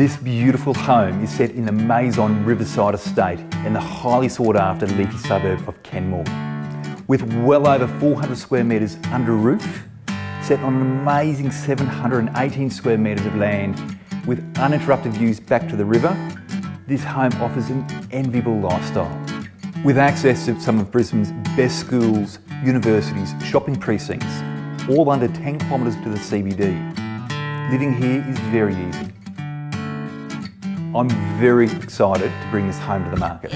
This beautiful home is set in the Maison Riverside Estate in the highly sought after leafy suburb of Kenmore. With well over 400 square metres under a roof, set on an amazing 718 square metres of land with uninterrupted views back to the river, this home offers an enviable lifestyle. With access to some of Brisbane's best schools, universities, shopping precincts, all under 10 kilometres to the CBD, living here is very easy. I'm very excited to bring this home to the market.